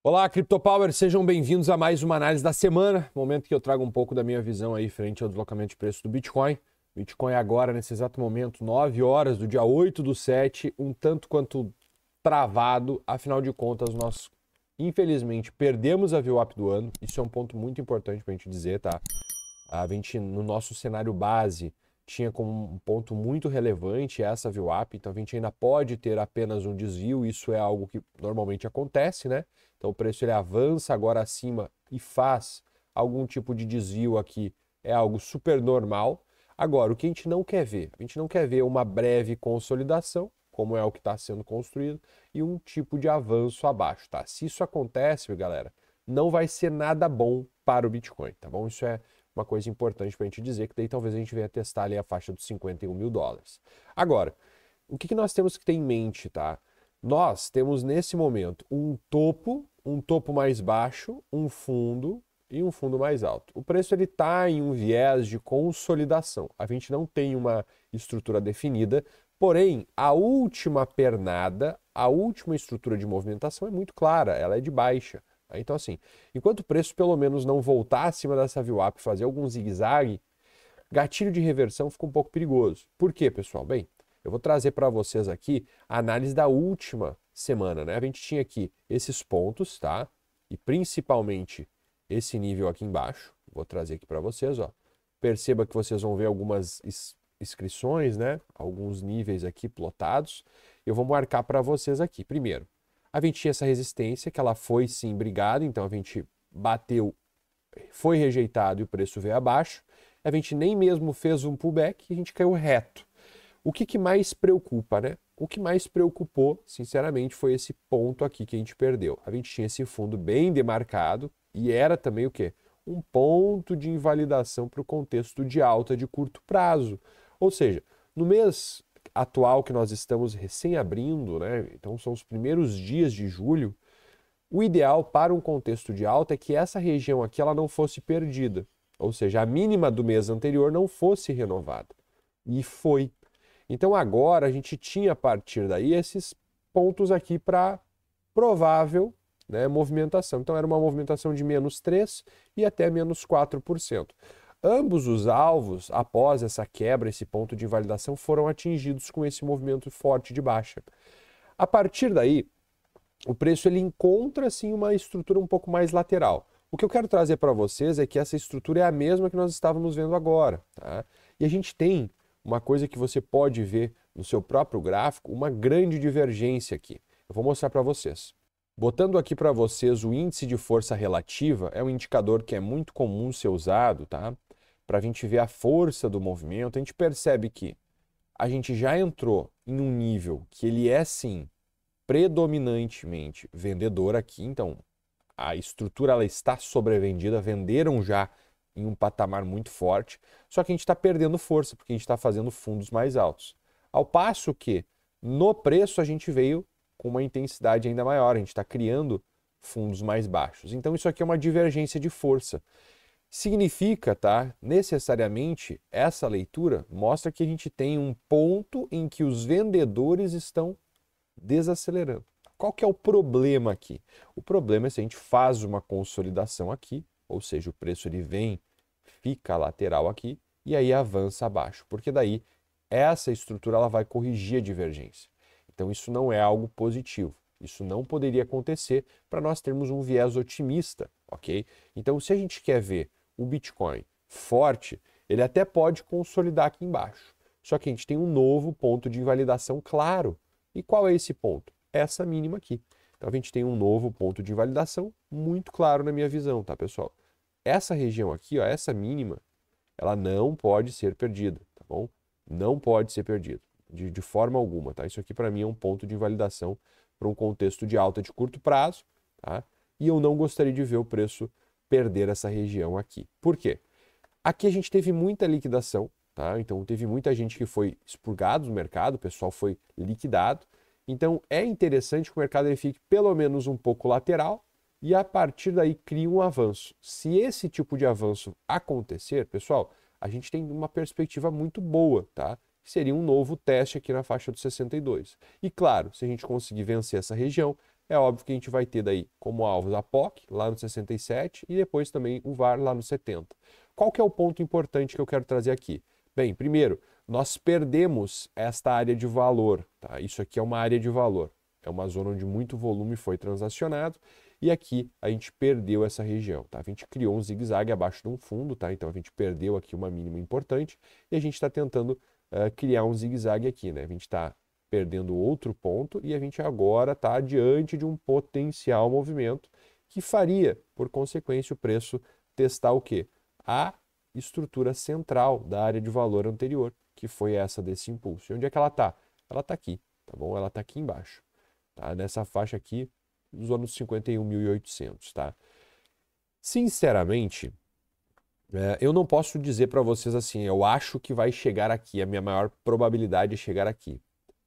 Olá, CryptoPower, sejam bem-vindos a mais uma análise da semana. Momento que eu trago um pouco da minha visão aí frente ao deslocamento de preço do Bitcoin. Bitcoin agora, nesse exato momento, 9 horas do dia 8/7, um tanto quanto travado. Afinal de contas, nós, infelizmente, perdemos a VWAP do ano. Isso é um ponto muito importante para a gente dizer, tá? A gente, no nosso cenário base, tinha como um ponto muito relevante essa VWAP, então a gente ainda pode ter apenas um desvio, isso é algo que normalmente acontece, né? Então o preço ele avança agora acima e faz algum tipo de desvio aqui, é algo super normal. Agora, o que a gente não quer ver? A gente não quer ver uma breve consolidação, como é o que está sendo construído, e um tipo de avanço abaixo, tá? Se isso acontece, galera, não vai ser nada bom para o Bitcoin, tá bom? Isso é uma coisa importante para a gente dizer, que daí talvez a gente venha testar ali a faixa dos 51 mil dólares. Agora, o que nós temos que ter em mente, tá? Nós temos nesse momento um topo mais baixo, um fundo e um fundo mais alto. O preço ele está em um viés de consolidação. A gente não tem uma estrutura definida, porém a última pernada, a última estrutura de movimentação é muito clara, ela é de baixa. Então, assim, enquanto o preço pelo menos não voltar acima dessa VWAP e fazer algum zigue-zague, gatilho de reversão fica um pouco perigoso. Por quê, pessoal? Bem, eu vou trazer para vocês aqui a análise da última semana, né? A gente tinha aqui esses pontos, tá? E principalmente esse nível aqui embaixo. Vou trazer aqui para vocês, ó. Perceba que vocês vão ver algumas inscrições, né? Alguns níveis aqui plotados. Eu vou marcar para vocês aqui. Primeiro, a gente tinha essa resistência, que ela foi sim brigada, então a gente bateu, foi rejeitado e o preço veio abaixo. A gente nem mesmo fez um pullback e a gente caiu reto. O que mais preocupa, né? O que mais preocupou, sinceramente, foi esse ponto aqui que a gente perdeu. A gente tinha esse fundo bem demarcado e era também o quê? Um ponto de invalidação para o contexto de alta de curto prazo. Ou seja, no mês atual que nós estamos recém abrindo, né? Então são os primeiros dias de julho. O ideal para um contexto de alta é que essa região aqui ela não fosse perdida, ou seja, a mínima do mês anterior não fosse renovada. E foi. Então agora a gente tinha a partir daí esses pontos aqui para provável, né, movimentação. Então era uma movimentação de -3% e até -4%. Ambos os alvos, após essa quebra, esse ponto de invalidação, foram atingidos com esse movimento forte de baixa. A partir daí, o preço ele encontra sim uma estrutura um pouco mais lateral. O que eu quero trazer para vocês é que essa estrutura é a mesma que nós estávamos vendo agora, tá? E a gente tem uma coisa que você pode ver no seu próprio gráfico, uma grande divergência aqui. Eu vou mostrar para vocês. Botando aqui para vocês o índice de força relativa, é um indicador que é muito comum ser usado, tá? Para a gente ver a força do movimento, a gente percebe que a gente já entrou em um nível que ele é sim predominantemente vendedor aqui, então a estrutura ela está sobrevendida, venderam já em um patamar muito forte, só que a gente está perdendo força porque a gente está fazendo fundos mais altos. Ao passo que no preço a gente veio com uma intensidade ainda maior, a gente está criando fundos mais baixos. Então isso aqui é uma divergência de força. Significa, tá? Necessariamente, essa leitura mostra que a gente tem um ponto em que os vendedores estão desacelerando. Qual que é o problema aqui? O problema é se a gente faz uma consolidação aqui, ou seja, o preço ele vem, fica lateral aqui e aí avança abaixo, porque daí essa estrutura ela vai corrigir a divergência. Então isso não é algo positivo. Isso não poderia acontecer para nós termos um viés otimista, ok? Então se a gente quer ver o Bitcoin forte, ele até pode consolidar aqui embaixo. Só que a gente tem um novo ponto de invalidação claro. E qual é esse ponto? Essa mínima aqui. Então a gente tem um novo ponto de invalidação muito claro na minha visão, tá, pessoal? Essa região aqui, ó, essa mínima, ela não pode ser perdida, tá bom? Não pode ser perdida, de forma alguma, tá? Isso aqui para mim é um ponto de invalidação para um contexto de alta de curto prazo, tá? E eu não gostaria de ver o preço perder essa região aqui. Por quê? Aqui a gente teve muita liquidação, tá? Então teve muita gente que foi expurgado do mercado, o pessoal foi liquidado. Então é interessante que o mercado ele fique pelo menos um pouco lateral e a partir daí crie um avanço. Se esse tipo de avanço acontecer, pessoal, a gente tem uma perspectiva muito boa, tá? Seria um novo teste aqui na faixa dos 62. E claro, se a gente conseguir vencer essa região, é óbvio que a gente vai ter daí como alvos a POC lá no 67 e depois também o VAR lá no 70. Qual que é o ponto importante que eu quero trazer aqui? Bem, primeiro, nós perdemos esta área de valor, tá? Isso aqui é uma área de valor, é uma zona onde muito volume foi transacionado e aqui a gente perdeu essa região, tá? A gente criou um zigue-zague abaixo de um fundo, tá? Então a gente perdeu aqui uma mínima importante e a gente está tentando criar um zigue-zague aqui, né? A gente está perdendo outro ponto e a gente agora está diante de um potencial movimento que faria, por consequência, o preço testar o quê? A estrutura central da área de valor anterior, que foi essa desse impulso. E onde é que ela está? Ela está aqui, tá bom? Ela está aqui embaixo, tá? Nessa faixa aqui, zona dos 51.800, tá? Sinceramente, eu não posso dizer para vocês assim, eu acho que vai chegar aqui, a minha maior probabilidade é chegar aqui.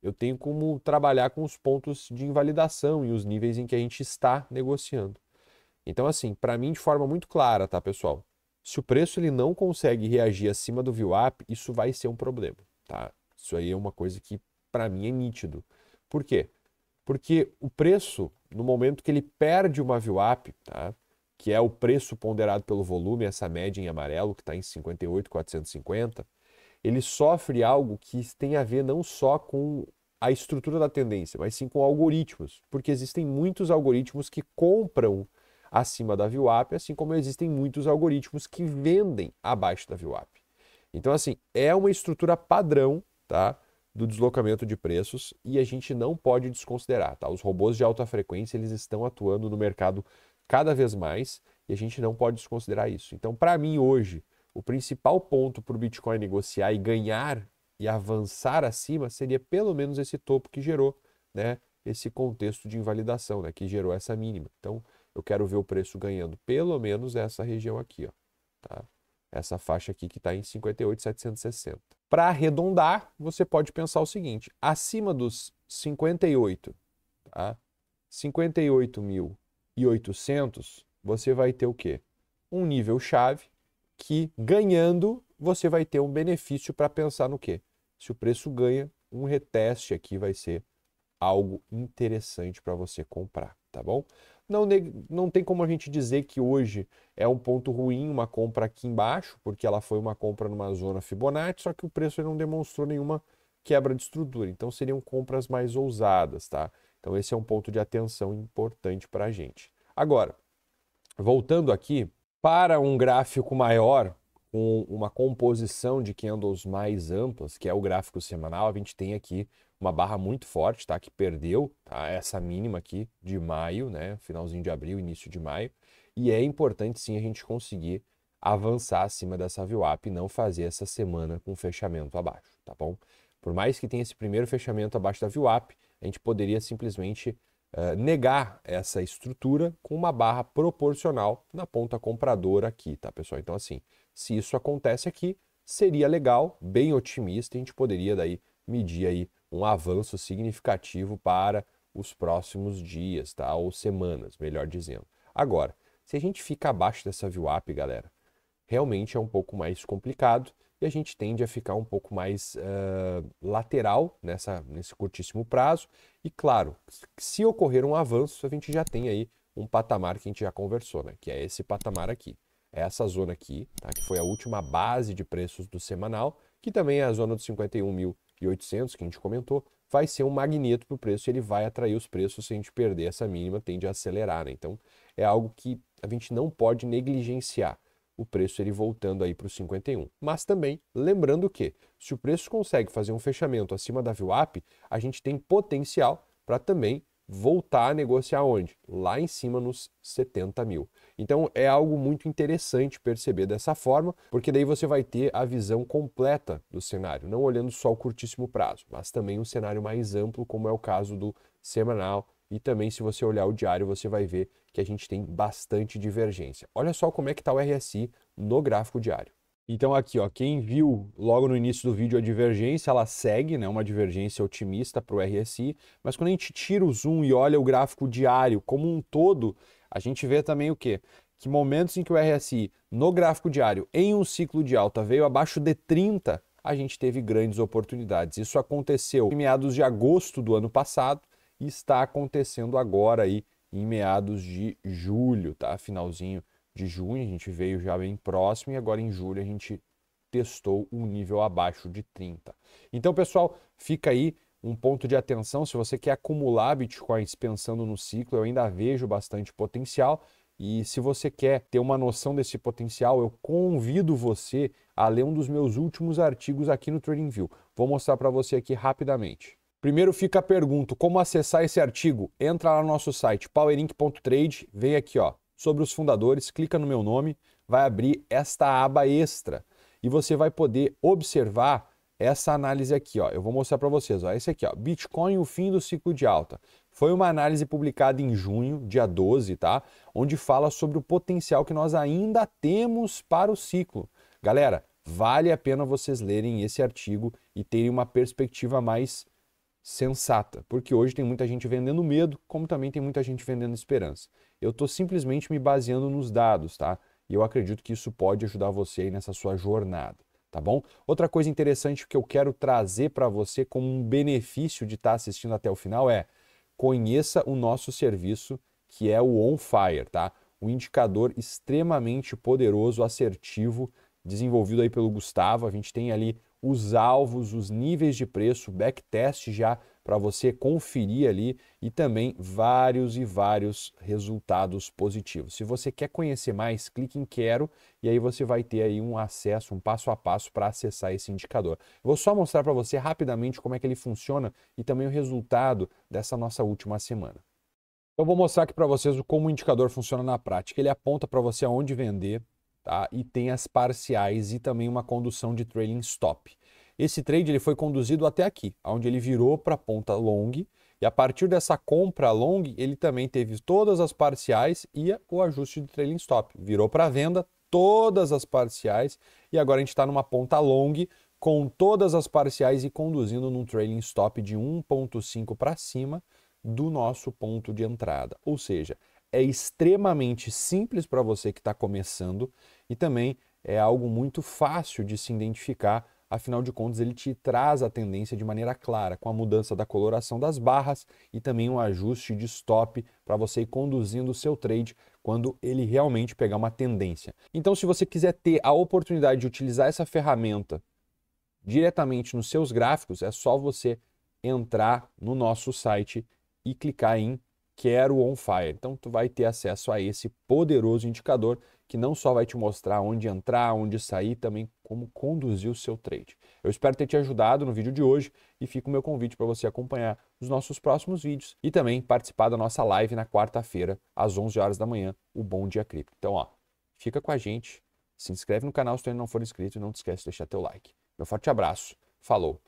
Eu tenho como trabalhar com os pontos de invalidação e os níveis em que a gente está negociando. Então, assim, para mim, de forma muito clara, tá, pessoal? Se o preço ele não consegue reagir acima do VWAP, isso vai ser um problema, tá? Isso aí é uma coisa que, para mim, é nítido. Por quê? Porque o preço, no momento que ele perde uma VWAP, tá? Que é o preço ponderado pelo volume, essa média em amarelo, que está em 58.450, ele sofre algo que tem a ver não só com a estrutura da tendência, mas sim com algoritmos, porque existem muitos algoritmos que compram acima da VWAP, assim como existem muitos algoritmos que vendem abaixo da VWAP. Então, assim, é uma estrutura padrão, tá, do deslocamento de preços e a gente não pode desconsiderar, tá? Os robôs de alta frequência, eles estão atuando no mercado cada vez mais e a gente não pode desconsiderar isso. Então, para mim, hoje, o principal ponto para o Bitcoin negociar e ganhar e avançar acima seria pelo menos esse topo que gerou, né, esse contexto de invalidação, né, que gerou essa mínima. Então, eu quero ver o preço ganhando pelo menos essa região aqui, ó, tá? Essa faixa aqui que está em 58.760. Para arredondar, você pode pensar o seguinte, acima dos 58, tá? 58.800, você vai ter o quê? Um nível chave que, ganhando, você vai ter um benefício para pensar no quê? Se o preço ganha, um reteste aqui vai ser algo interessante para você comprar, tá bom? Não tem como a gente dizer que hoje é um ponto ruim uma compra aqui embaixo, porque ela foi uma compra numa zona Fibonacci, só que o preço não demonstrou nenhuma quebra de estrutura. Então seriam compras mais ousadas, tá? Então esse é um ponto de atenção importante para a gente. Agora, voltando aqui, para um gráfico maior, com uma composição de candles mais amplas, que é o gráfico semanal, a gente tem aqui uma barra muito forte, tá? Que perdeu, tá? Essa mínima aqui de maio, né? Finalzinho de abril, início de maio. E é importante sim a gente conseguir avançar acima dessa VWAP e não fazer essa semana com fechamento abaixo, tá bom? Por mais que tenha esse primeiro fechamento abaixo da VWAP, a gente poderia simplesmente negar essa estrutura com uma barra proporcional na ponta compradora aqui, tá, pessoal? Então, assim, se isso acontece aqui, seria legal, bem otimista, a gente poderia daí medir aí um avanço significativo para os próximos dias, tá? Ou semanas, melhor dizendo. Agora, se a gente fica abaixo dessa VWAP, galera, realmente é um pouco mais complicado e a gente tende a ficar um pouco mais lateral nesse curtíssimo prazo. E claro, se ocorrer um avanço, a gente já tem aí um patamar que a gente já conversou, né? Que é esse patamar aqui. É essa zona aqui, tá? Que foi a última base de preços do semanal, que também é a zona dos 51.800 que a gente comentou, vai ser um magneto para o preço e ele vai atrair os preços. Se a gente perder essa mínima, tende a acelerar, né? Então, é algo que a gente não pode negligenciar. O preço ele voltando aí para os 51. Mas também, lembrando que, se o preço consegue fazer um fechamento acima da VWAP, a gente tem potencial para também voltar a negociar onde? Lá em cima nos 70 mil. Então é algo muito interessante perceber dessa forma, porque daí você vai ter a visão completa do cenário, não olhando só o curtíssimo prazo, mas também um cenário mais amplo, como é o caso do semanal. E também, se você olhar o diário, você vai ver que a gente tem bastante divergência. Olha só como é que está o RSI no gráfico diário. Então aqui, ó, quem viu logo no início do vídeo a divergência, ela segue, né, uma divergência otimista para o RSI, mas quando a gente tira o zoom e olha o gráfico diário como um todo, a gente vê também o quê? Que momentos em que o RSI no gráfico diário, em um ciclo de alta, veio abaixo de 30, a gente teve grandes oportunidades. Isso aconteceu em meados de agosto do ano passado, e está acontecendo agora aí em meados de julho, tá? Finalzinho de junho, a gente veio já bem próximo e agora em julho a gente testou um nível abaixo de 30. Então, pessoal, fica aí um ponto de atenção. Se você quer acumular bitcoins pensando no ciclo, eu ainda vejo bastante potencial. E se você quer ter uma noção desse potencial, eu convido você a ler um dos meus últimos artigos aqui no TradingView. Vou mostrar para você aqui rapidamente. Primeiro fica a pergunta, como acessar esse artigo? Entra lá no nosso site, powerinc.trade, vem aqui ó, sobre os fundadores, clica no meu nome, vai abrir esta aba extra e você vai poder observar essa análise aqui, ó. Eu vou mostrar para vocês, ó. Esse aqui, ó, Bitcoin, o fim do ciclo de alta. Foi uma análise publicada em junho, dia 12, tá? Onde fala sobre o potencial que nós ainda temos para o ciclo. Galera, vale a pena vocês lerem esse artigo e terem uma perspectiva mais sensata, porque hoje tem muita gente vendendo medo, como também tem muita gente vendendo esperança. Eu estou simplesmente me baseando nos dados, tá? E eu acredito que isso pode ajudar você aí nessa sua jornada, tá bom? Outra coisa interessante que eu quero trazer para você como um benefício de estar assistindo até o final é conheça o nosso serviço que é o On Fire, tá? Um indicador extremamente poderoso, assertivo, desenvolvido aí pelo Gustavo. A gente tem ali os alvos, os níveis de preço, backtest já para você conferir ali e também vários e vários resultados positivos. Se você quer conhecer mais, clique em Quero e aí você vai ter aí um acesso, um passo a passo para acessar esse indicador. Eu vou só mostrar para você rapidamente como é que ele funciona e também o resultado dessa nossa última semana. Eu vou mostrar aqui para vocês como o indicador funciona na prática. Ele aponta para você aonde vender, tá? E tem as parciais e também uma condução de trailing stop. Esse trade ele foi conduzido até aqui, onde ele virou para a ponta long, e a partir dessa compra long, ele também teve todas as parciais e o ajuste de trailing stop. Virou para venda todas as parciais e agora a gente está numa ponta long com todas as parciais e conduzindo num trailing stop de 1,5 para cima do nosso ponto de entrada. Ou seja, é extremamente simples para você que está começando e também é algo muito fácil de se identificar. Afinal de contas, ele te traz a tendência de maneira clara, com a mudança da coloração das barras e também um ajuste de stop para você ir conduzindo o seu trade quando ele realmente pegar uma tendência. Então, se você quiser ter a oportunidade de utilizar essa ferramenta diretamente nos seus gráficos, é só você entrar no nosso site e clicar em Quero On Fire. Então, tu vai ter acesso a esse poderoso indicador que não só vai te mostrar onde entrar, onde sair, também como conduzir o seu trade. Eu espero ter te ajudado no vídeo de hoje e fica o meu convite para você acompanhar os nossos próximos vídeos e também participar da nossa live na quarta-feira, às 11 horas da manhã, o Bom Dia Cripto. Então, ó, fica com a gente, se inscreve no canal se tu ainda não for inscrito e não te esquece de deixar teu like. Meu forte abraço, falou!